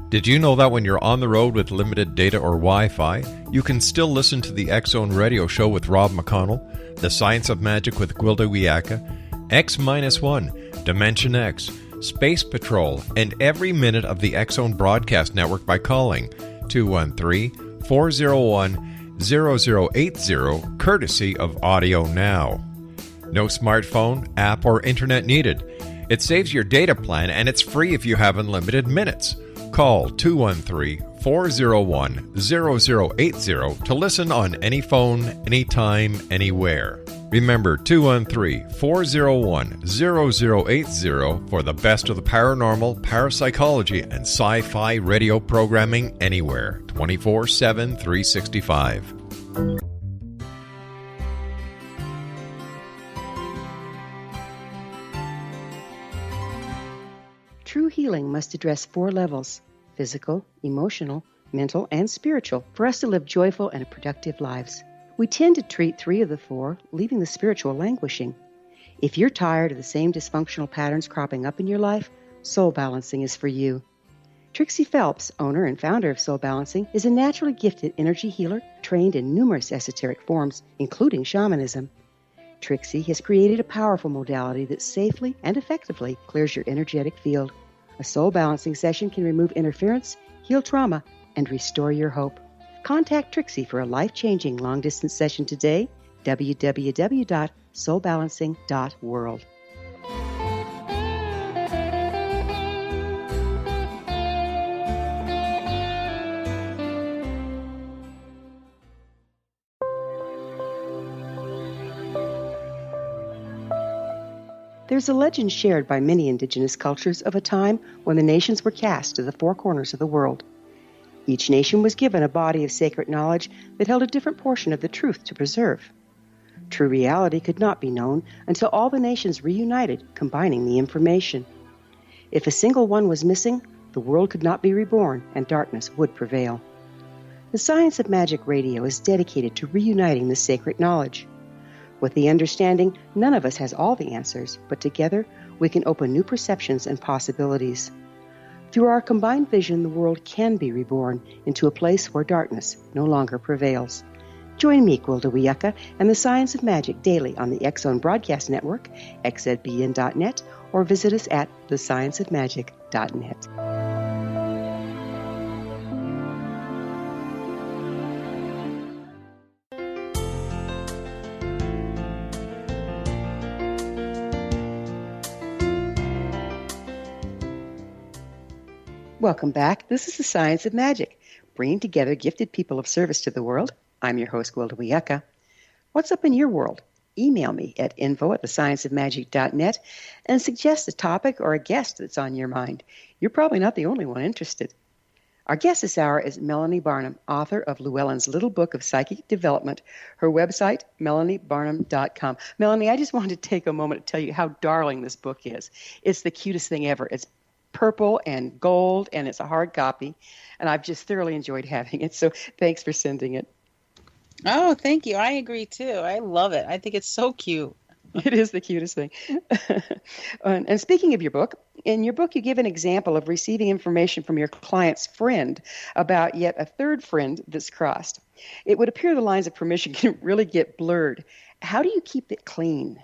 Did you know that when you're on the road with limited data or Wi-Fi, you can still listen to the X-Zone Radio Show with Rob McConnell, The Science of Magic with Gwilda Wiyaka, X-1, Dimension X, Space Patrol, and every minute of the X-Zone Broadcast Network by calling 213-401-0080, courtesy of Audio Now. No smartphone, app, or internet needed. It saves your data plan, and it's free if you have unlimited minutes. Call 213-401-0080 to listen on any phone, anytime, anywhere. Remember 213-401-0080 for the best of the paranormal, parapsychology, and sci-fi radio programming anywhere, 24/7, 365. True healing must address 4 levels: physical, emotional, mental, and spiritual, for us to live joyful and productive lives. We tend to treat 3 of the 4, leaving the spiritual languishing. If you're tired of the same dysfunctional patterns cropping up in your life, Soul Balancing is for you. Trixie Phelps, owner and founder of Soul Balancing, is a naturally gifted energy healer trained in numerous esoteric forms, including shamanism. Trixie has created a powerful modality that safely and effectively clears your energetic field. A Soul Balancing session can remove interference, heal trauma, and restore your hope. Contact Trixie for a life-changing long-distance session today, www.soulbalancing.world. There's a legend shared by many indigenous cultures of a time when the nations were cast to the 4 corners of the world. Each nation was given a body of sacred knowledge that held a different portion of the truth to preserve. True reality could not be known until all the nations reunited, combining the information. If a single one was missing, the world could not be reborn and darkness would prevail. The Science of Magic Radio is dedicated to reuniting the sacred knowledge. With the understanding, none of us has all the answers, but together we can open new perceptions and possibilities. Through our combined vision, the world can be reborn into a place where darkness no longer prevails. Join me, Gwilda Wiyaka, and the Science of Magic daily on the X-Zone Broadcast Network, xzbn.net, or visit us at thescienceofmagic.net. Welcome back. This is the Science of Magic, bringing together gifted people of service to the world. I'm your host, Gwilda Wiyaka. What's up in your world? Email me at info@thescienceofmagic.net and suggest a topic or a guest that's on your mind. You're probably not the only one interested. Our guest this hour is Melanie Barnum, author of Llewellyn's Little Book of Psychic Development. Her website, melaniebarnum.com. Melanie, I just wanted to take a moment to tell you how darling this book is. It's the cutest thing ever. It's purple and gold, and it's a hard copy, and I've just thoroughly enjoyed having it, so thanks for sending it. Oh, thank you. I agree, too. I love it. I think it's so cute. It is the cutest thing. And speaking of your book, in your book you give an example of receiving information from your client's friend about yet a third friend that's crossed. It would appear the lines of permission can really get blurred. How do you keep it clean?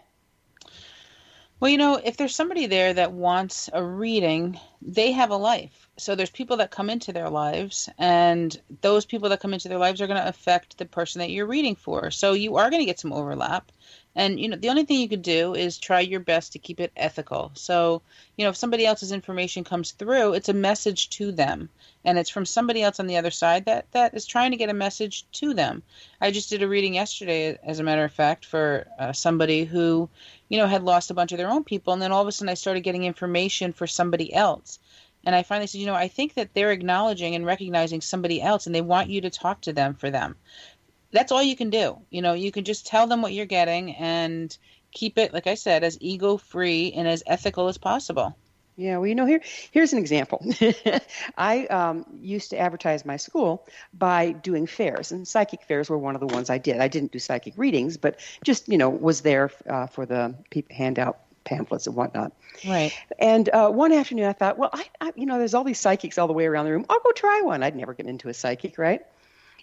Well, if there's somebody there that wants a reading, they have a life. So there's people that come into their lives, and those people that come into their lives are going to affect the person that you're reading for. So you are going to get some overlap. And, the only thing you could do is try your best to keep it ethical. So, if somebody else's information comes through, it's a message to them. And it's from somebody else on the other side that is trying to get a message to them. I just did a reading yesterday, as a matter of fact, for somebody who, had lost a bunch of their own people. And then all of a sudden I started getting information for somebody else. And I finally said, I think that they're acknowledging and recognizing somebody else, and they want you to talk to them for them. That's all you can do. You can just tell them what you're getting and keep it, like I said, as ego-free and as ethical as possible. Yeah, well, here's an example. I used to advertise my school by doing fairs, and psychic fairs were one of the ones I did. I didn't do psychic readings, but just, was there for the people, hand out pamphlets and whatnot. Right. And one afternoon I thought, well, I there's all these psychics all the way around the room. I'll go try one. I'd never get into a psychic, right?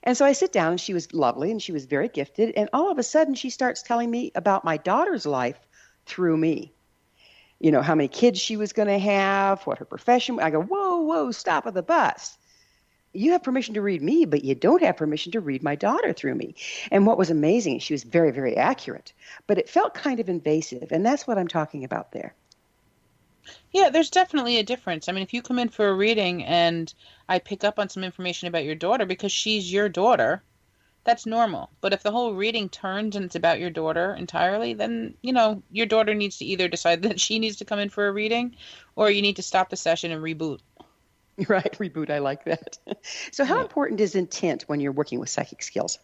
And so I sit down, and she was lovely, and she was very gifted, and all of a sudden she starts telling me about my daughter's life through me. How many kids she was going to have, what her profession. I go, whoa, stop at the bus. You have permission to read me, but you don't have permission to read my daughter through me. And what was amazing, she was very, very accurate, but it felt kind of invasive, and that's what I'm talking about there. Yeah, there's definitely a difference. I mean, if you come in for a reading and I pick up on some information about your daughter because she's your daughter, that's normal. But if the whole reading turns and it's about your daughter entirely, then, your daughter needs to either decide that she needs to come in for a reading, or you need to stop the session and reboot. Right, reboot, I like that. So how important is intent when you're working with psychic skills?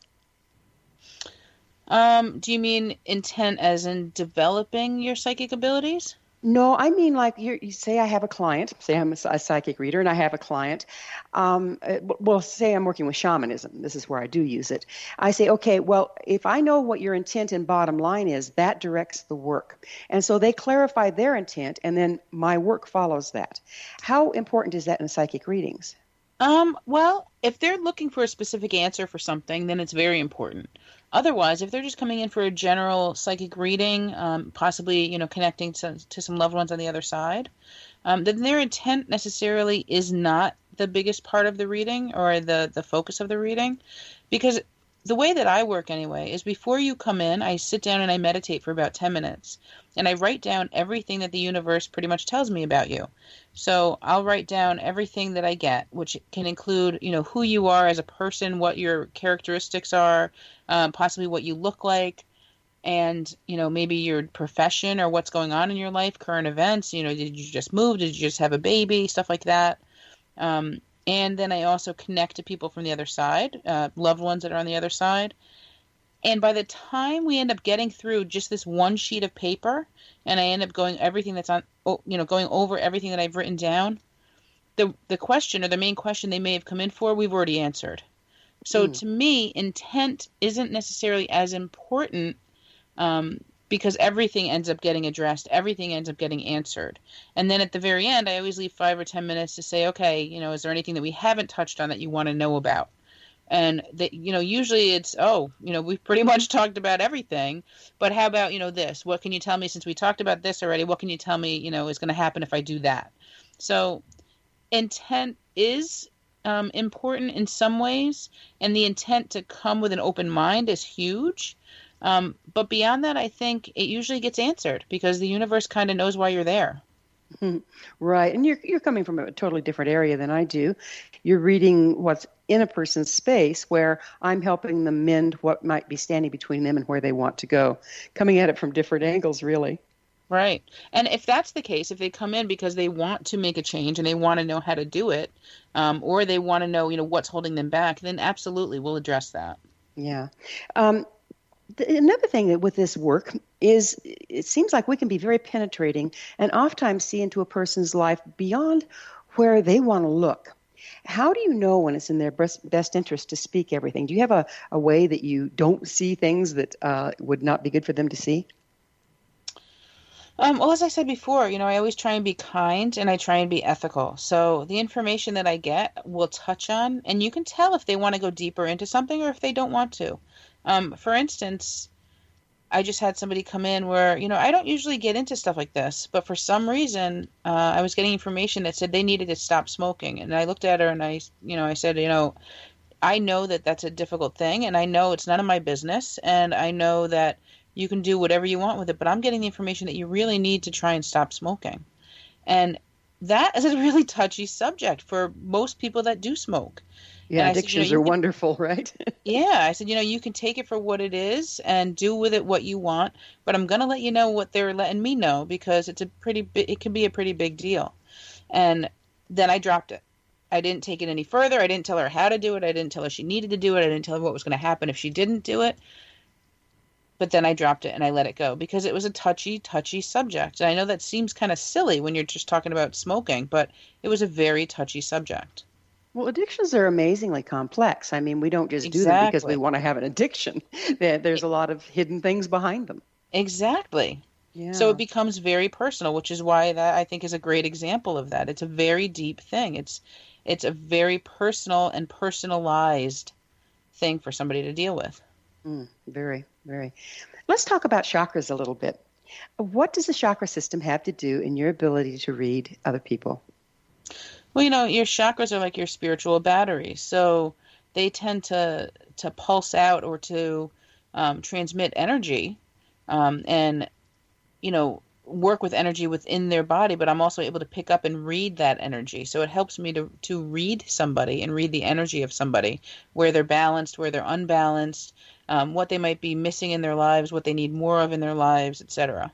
Do you mean intent as in developing your psychic abilities? No, I mean like you say I have a client, say I'm a psychic reader and I have a client. Well, say I'm working with shamanism. This is where I do use it. I say, okay, well, if I know what your intent and bottom line is, that directs the work. And so they clarify their intent, and then my work follows that. How important is that in psychic readings? Well, if they're looking for a specific answer for something, then it's very important. Otherwise, if they're just coming in for a general psychic reading, possibly, connecting to some loved ones on the other side, then their intent necessarily is not the biggest part of the reading or the focus of the reading. Because the way that I work anyway is before you come in, I sit down and I meditate for about 10 minutes. And I write down everything that the universe pretty much tells me about you. So I'll write down everything that I get, which can include, who you are as a person, what your characteristics are, possibly what you look like, and, maybe your profession or what's going on in your life, current events. Did you just move? Did you just have a baby? Stuff like that. And then I also connect to people from the other side, loved ones that are on the other side. And by the time we end up getting through just this one sheet of paper, and I end up going everything that's on, going over everything that I've written down, the question or the main question they may have come in for, we've already answered. So to me, intent isn't necessarily as important because everything ends up getting addressed. Everything ends up getting answered. And then at the very end, I always leave 5 or 10 minutes to say, okay, is there anything that we haven't touched on that you want to know about? And that, usually it's, we've pretty much talked about everything, but how about, this? What can you tell me since we talked about this already? What can you tell me, is going to happen if I do that? So intent is important in some ways, and the intent to come with an open mind is huge. But beyond that, I think it usually gets answered because the universe kind of knows why you're there. Right. And you're coming from a totally different area than I do. You're reading what's in a person's space where I'm helping them mend what might be standing between them and where they want to go. Coming at it from different angles, really. Right. And if that's the case, if they come in because they want to make a change and they want to know how to do it, or they want to know, what's holding them back, then absolutely we'll address that. Yeah. Another thing that with this work is it seems like we can be very penetrating and oftentimes see into a person's life beyond where they want to look. How do you know when it's in their best interest to speak everything? Do you have a way that you don't see things that would not be good for them to see? Well, as I said before, I always try and be kind and I try and be ethical. So the information that I get will touch on, and you can tell if they want to go deeper into something or if they don't want to. For instance, I just had somebody come in where, I don't usually get into stuff like this, but for some reason, I was getting information that said they needed to stop smoking. And I looked at her and I said, I know that that's a difficult thing, and I know it's none of my business, and I know that, You can do whatever you want with it, but I'm getting the information that you really need to try and stop smoking. And that is a really touchy subject for most people that do smoke. Yeah, addictions are wonderful, right? Yeah, I said, you can take it for what it is and do with it what you want, but I'm going to let you know what they're letting me know, because it can be a pretty big deal. And then I dropped it. I didn't take it any further. I didn't tell her how to do it. I didn't tell her she needed to do it. I didn't tell her what was going to happen if she didn't do it. But then I dropped it and I let it go because it was a touchy subject. And I know that seems kind of silly when you're just talking about smoking, but it was a very touchy subject. Well, addictions are amazingly complex. I mean, we don't just do them because we want to have an addiction. There's a lot of hidden things behind them. Exactly. Yeah. So it becomes very personal, which is why that I think is a great example of that. It's a very deep thing. It's a very personal and personalized thing for somebody to deal with. Very, very. Let's talk about chakras a little bit. What does the chakra system have to do in your ability to read other people? Well, your chakras are like your spiritual battery. So they tend to pulse out or to transmit energy and, work with energy within their body. But I'm also able to pick up and read that energy. So it helps me to read somebody and read the energy of somebody, where they're balanced, where they're unbalanced, what they might be missing in their lives, what they need more of in their lives, etc.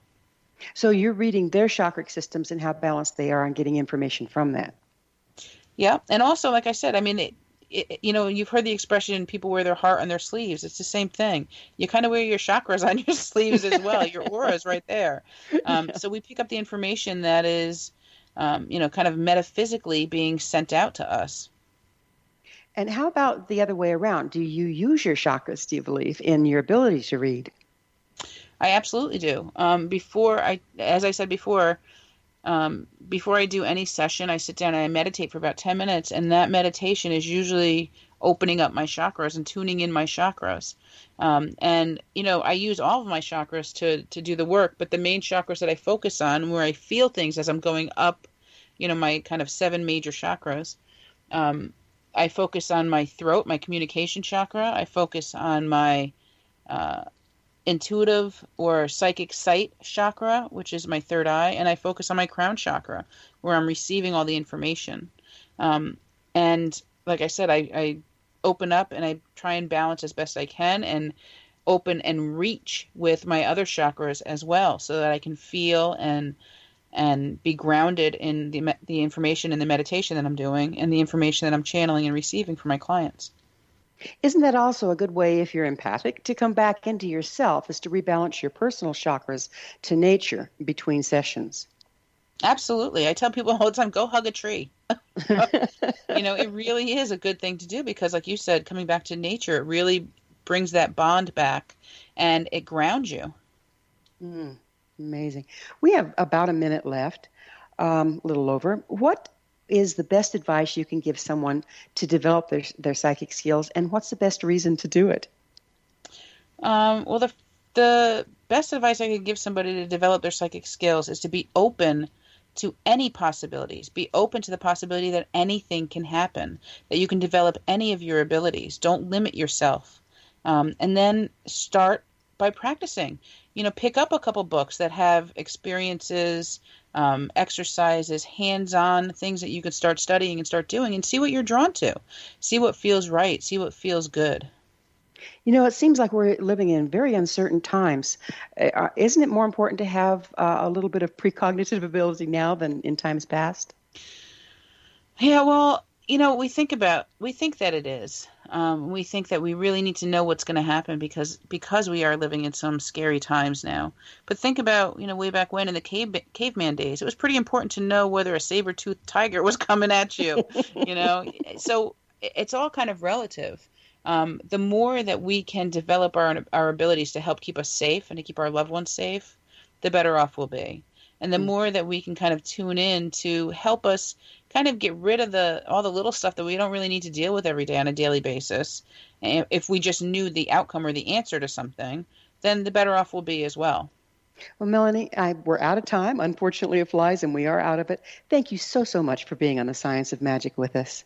So you're reading their chakra systems and how balanced they are and getting information from that. Yeah. And also, like I said, I mean, you've heard the expression, people wear their heart on their sleeves. It's the same thing. You kind of wear your chakras on your sleeves as well. Your aura is right there. So we pick up the information that is, kind of metaphysically being sent out to us. And how about the other way around? Do you use your chakras, do you believe, in your ability to read? I absolutely do. As I said before I do any session, I sit down and I meditate for about 10 minutes, and that meditation is usually opening up my chakras and tuning in my chakras. I use all of my chakras to do the work, but the main chakras that I focus on, where I feel things as I'm going up, my kind of 7 major chakras, I focus on my throat, my communication chakra. I focus on my intuitive or psychic sight chakra, which is my third eye, and I focus on my crown chakra, where I'm receiving all the information. And like I said, I open up and I try and balance as best I can, and open and reach with my other chakras as well, so that I can feel and be grounded in the information and the meditation that I'm doing, and the information that I'm channeling and receiving from my clients. Isn't that also a good way, if you're empathic, to come back into yourself, is to rebalance your personal chakras to nature between sessions? Absolutely. I tell people all the time, go hug a tree. It really is a good thing to do, because like you said, coming back to nature, it really brings that bond back and it grounds you. Amazing. We have about a minute left, a little over. What is the best advice you can give someone to develop their psychic skills, and what's the best reason to do it? Well, the best advice I could give somebody to develop their psychic skills is to be open to any possibilities. Be open to the possibility that anything can happen, that you can develop any of your abilities. Don't limit yourself. And then start by practicing. Pick up a couple books that have experiences, exercises, hands-on things that you can start studying and start doing, and see what you're drawn to. See what feels right. See what feels good. It seems like we're living in very uncertain times. Isn't it more important to have a little bit of precognitive ability now than in times past? Yeah, well, we think that it is. We think that we really need to know what's going to happen because we are living in some scary times now. But think about, way back when in the caveman days, it was pretty important to know whether a saber-toothed tiger was coming at you, So it's all kind of relative. The more that we can develop our abilities to help keep us safe and to keep our loved ones safe, the better off we'll be. And the more that we can kind of tune in to help us kind of get rid of all the little stuff that we don't really need to deal with every day on a daily basis. And if we just knew the outcome or the answer to something, then the better off we'll be as well. Well, Melanie, we're out of time. Unfortunately, it flies, and we are out of it. Thank you so much for being on The Science of Magic with us.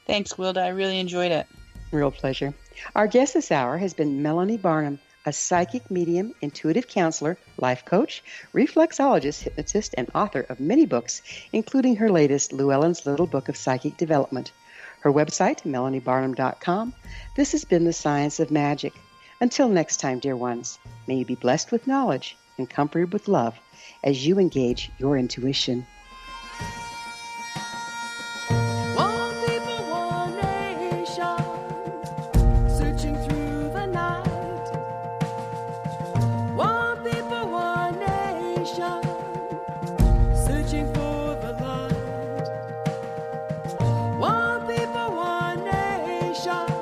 Thanks, Gwilda. I really enjoyed it. Real pleasure. Our guest this hour has been Melanie Barnum, a psychic medium, intuitive counselor, life coach, reflexologist, hypnotist, and author of many books, including her latest, Llewellyn's Little Book of Psychic Development. Her website, melaniebarnum.com. This has been The Science of Magic. Until next time, dear ones, may you be blessed with knowledge and comforted with love as you engage your intuition. One people, one nation, searching through the night. One people, one nation, searching for the light. One people, one nation.